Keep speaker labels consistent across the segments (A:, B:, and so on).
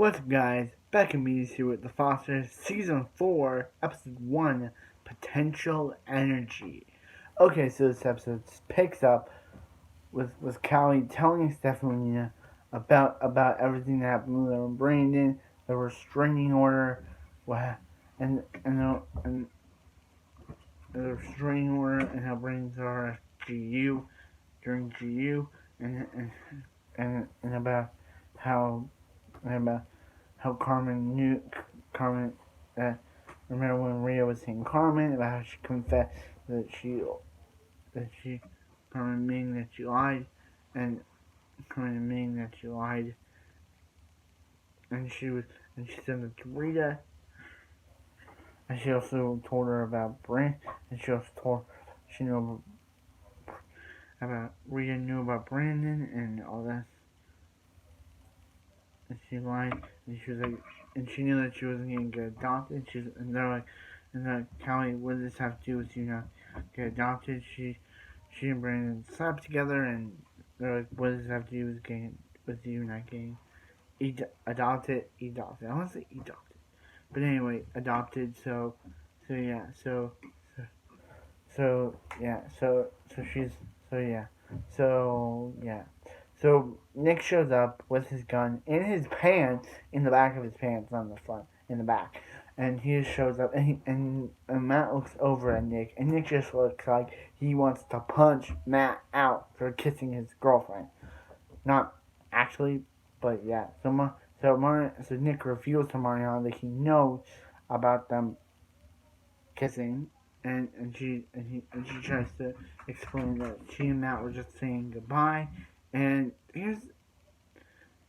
A: What's up, guys? Back in Media here with The Fosters, Season 4, Episode 1, Potential Energy. Okay, so this episode picks up with Callie telling Stephanie about everything that happened with her and Brandon, the restraining order, and the restraining order, and how Brandon's RFGU during GU, and about how Carmen knew Carmen. Remember when Rhea was saying Carmen about how she confessed that she Carmen admitting that she lied, and Carmen admitting that she lied, and she said that to Rita, and she also told her about Brand, and she also told she knew about Rita knew about Brandon and all that. And she lied, and she was like, and she knew that she wasn't gonna get adopted. And they're like, Callie, what does this have to do with you not get adopted? She and Brandon slept together, and they're like, what does this have to do with you not getting adopted? I want to say adopted, but anyway, adopted. So yeah, So Nick shows up with his gun in his pants, in the back of his pants, not in the front, in the back. And he just shows up, and Matt looks over at Nick, and Nick just looks like he wants to punch Matt out for kissing his girlfriend. Not actually, but yeah. So Nick reveals to Mariana that he knows about them kissing, and she tries to explain that she and Matt were just saying goodbye, and here's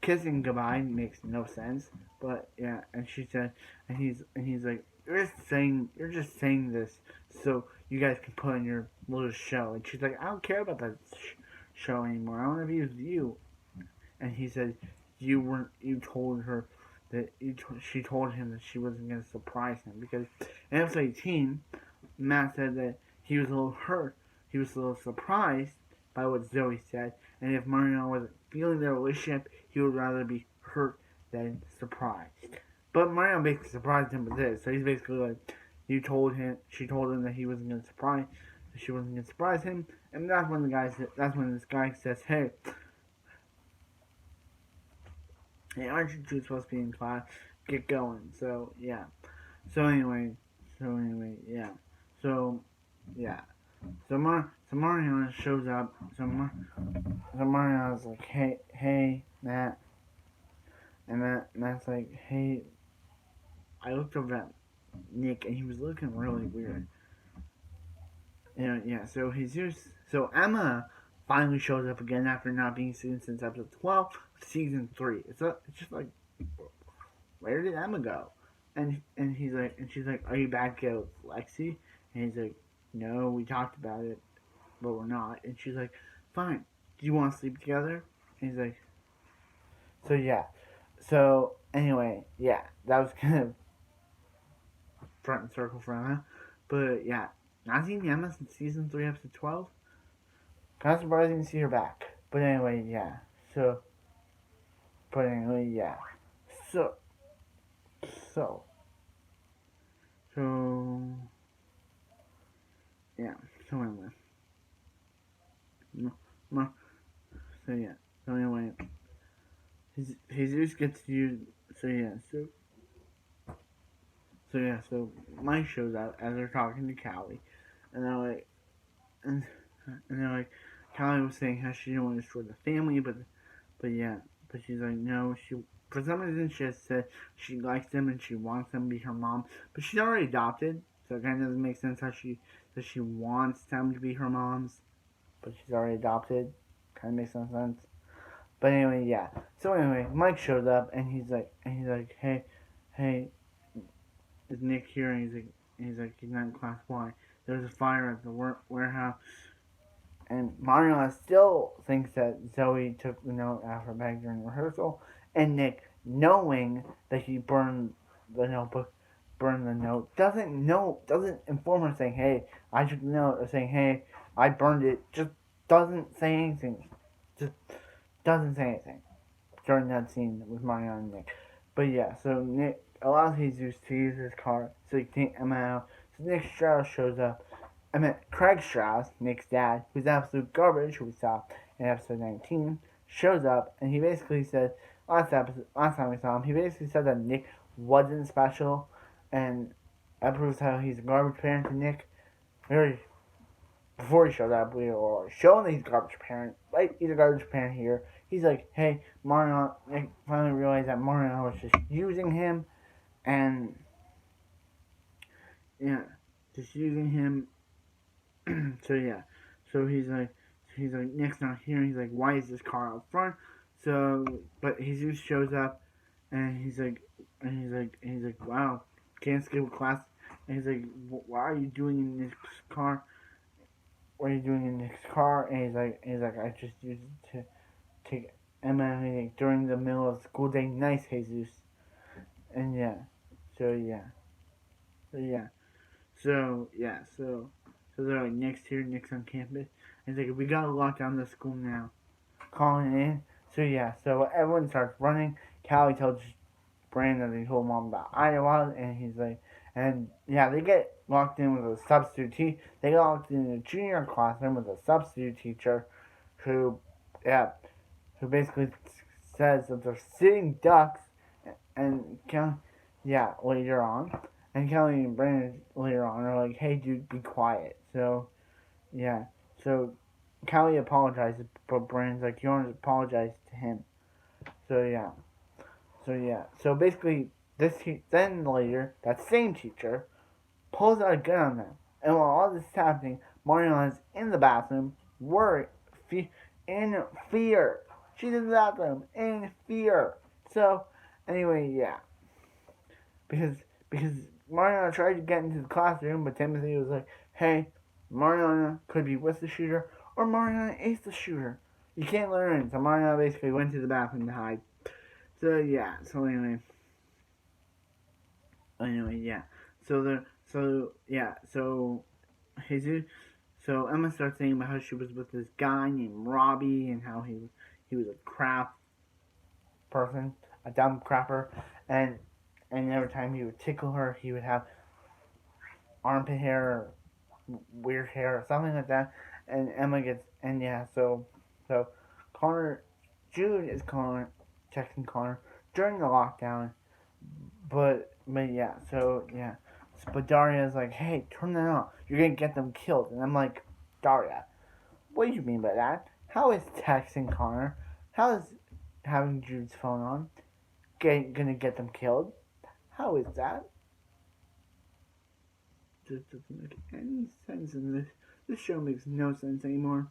A: kissing goodbye makes no sense, but yeah, and she said, and he's like, you're just saying this so you guys can put on your little show, and she's like, I don't care about that show anymore. I want to be with you, and he said, you told her that she told him that she wasn't gonna surprise him because in episode 18, Matt said that he was a little hurt, he was a little surprised by what Zoe said, and if Mariana wasn't feeling their relationship, he would rather be hurt than surprised. But Mariana basically surprised him with this, so he's basically like, she told him that he wasn't gonna she wasn't gonna surprise him, and that's when this guy says, hey, aren't you two supposed to be in class? Get going. So yeah. So anyway, yeah. So yeah. So Mariana shows up. So Mariana's like, hey, Matt. And Matt's like, hey, I looked over at Nick and he was looking really weird. Yeah. So Emma finally shows up again after not being seen since episode 12 of season 3. It's just like, where did Emma go? And she's like, are you back at Lexi? And he's like, no, we talked about it, but we're not. And she's like, fine. Do you want to sleep together? And he's like, so yeah. So anyway, yeah, that was kind of front and circle for Emma. But yeah, not seen Emma since season 3, episode 12. Kind of surprising to see her back. But anyway, yeah. So yeah. So yeah. So anyway. So yeah. So anyway. Jesus gets to use. So yeah. So Mike shows up as they're talking to Callie. And they're like. And they're like. Callie was saying how she didn't want to destroy the family, but yeah. But she's like, no, for some reason she has said she likes them and she wants them to be her mom, but she's already adopted, so it kind of doesn't make sense how she wants them to be her moms, but she's already adopted. Kind of makes no sense. But anyway, yeah. So anyway, Mike shows up and he's like, hey, is Nick here? And he's like, he's not in class. Why? There's a fire at the warehouse. And Mariana still thinks that Zoe took the note out of her bag during rehearsal, and Nick, knowing that he burned the notebook, doesn't inform her saying, hey, I took the note, or saying, hey, I burned it, just doesn't say anything. Just doesn't say anything during that scene with Mariana and Nick. But yeah, so Nick allows Jesus to use his car so he can take Emma out. So Nick Strauss shows up. I mean, Craig Strauss, Nick's dad, who's absolute garbage, who we saw in episode 19, shows up and he basically said, last time we saw him, he basically said that Nick wasn't special, and that proves how he's a garbage parent to Nick. Very before he showed up, we were showing that he's a garbage parent. Right? He's a garbage parent here. He's like, hey, Marion, Nick finally realized that Marion was just using him, and yeah, just using him. So yeah, so he's like Nick's not here. He's like, why is this car out front? So, but Jesus shows up, and he's like, wow, can't skip class. And he's like, why are you doing in this car? What are you doing in this car? And he's like, I just used it to take Emma during the middle of school day. Nice, Jesus. And yeah, so yeah, so yeah, so yeah, so they're like, Nick's here, Nick's on campus. And he's like, we gotta lock down the school now. Calling in. So yeah, so everyone starts running. Callie tells Brandon that he told mom about Iowa, and he's like, and yeah, they get locked in with a substitute teacher. They get locked in a junior classroom with a substitute teacher, who, yeah, who basically says that they're sitting ducks, and yeah, later on, and Kelly and Brandon later on are like, hey, dude, be quiet. So yeah, so Kelly apologizes, but Brandon's like, you don't apologize to him. So yeah. So yeah, so basically, then later that same teacher pulls out a gun on them, and while all this is happening, Mariana is in the bathroom, worried, in fear. She's in the bathroom in fear. So anyway, yeah, because Mariana tried to get into the classroom, but Timothy was like, "Hey, Mariana could be with the shooter, or Mariana is the shooter. You can't let her in." So Mariana basically went to the bathroom to hide. So yeah. So anyway, yeah. So Jesus. So Emma starts saying about how she was with this guy named Robbie and how he was a crap person, a dumb crapper, and every time he would tickle her, he would have armpit hair or weird hair or something like that. And Emma gets and yeah. So Connor, Jude is texting Connor during the lockdown. But yeah, so yeah. But Daria is like, hey, turn that off. You're gonna get them killed. And I'm like, Daria, what do you mean by that? How is texting Connor? How is having Jude's phone on gonna get them killed? How is that? Just doesn't make any sense in this. This show makes no sense anymore.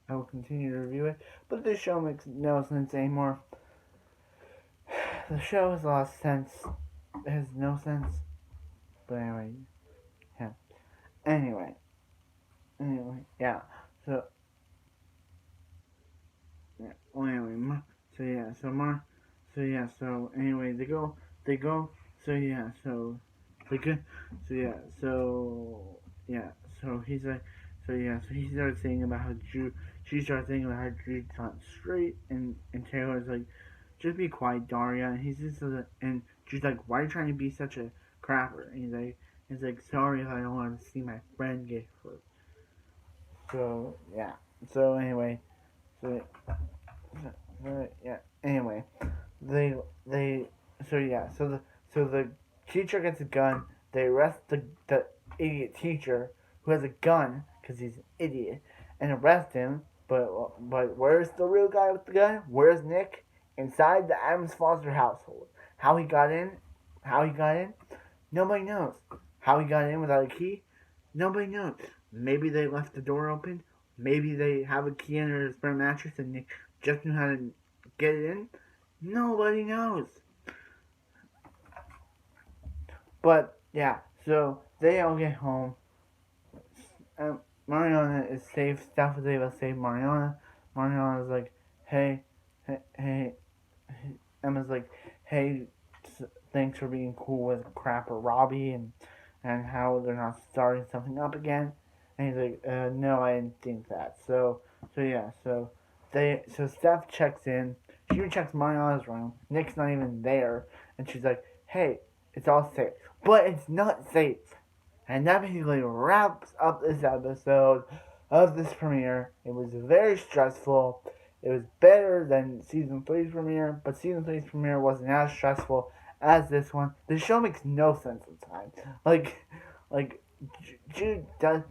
A: I will continue to review it, but this show makes no sense anymore. The show has lost sense. It has no sense. But anyway, yeah. Anyway, yeah. So, yeah. Well, anyway, so yeah, so anyway, they go, so yeah, so they go, so yeah, so yeah, so he's like, so yeah, so he starts saying about how she starts saying about how Jude's not straight, and Taylor's like, just be quiet, Daria, and he's just and she's like, why are you trying to be such a crapper? And he's like, sorry if I don't want to see my friend get hurt. So yeah, so anyway, so yeah. Anyway, they they so yeah. So the teacher gets a gun. They arrest the idiot teacher who has a gun because he's an idiot and arrest him. But where's the real guy with the gun? Where's Nick? Inside the Adams Foster household. How he got in? How he got in? Nobody knows. How he got in without a key? Nobody knows. Maybe they left the door open. Maybe they have a key under his spare mattress and Nick just knew how to get it in. Nobody knows. But yeah, so they all get home. Mariana is safe. Staff was able to save Mariana. Mariana's like, hey, hey. Emma's like, hey, thanks for being cool with Crapper Robbie and how they're not starting something up again. And he's like, no, I didn't think that. So yeah, so So Steph checks in. She checks Mariana's room. Nick's not even there, and she's like, "Hey, it's all safe," but it's not safe. And that basically wraps up this episode of this premiere. It was very stressful. It was better than season 3's premiere, but season 3's premiere wasn't as stressful as this one. The show makes no sense sometimes. Like Jude does.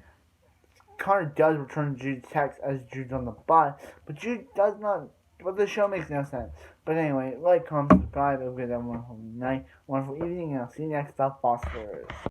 A: Connor does return Jude's text as Jude's on the bot, but Jude does not. But the show makes no sense. But anyway, like, comment, subscribe. Have a good, wonderful night, wonderful evening, and I'll see you next time, Phosphorus.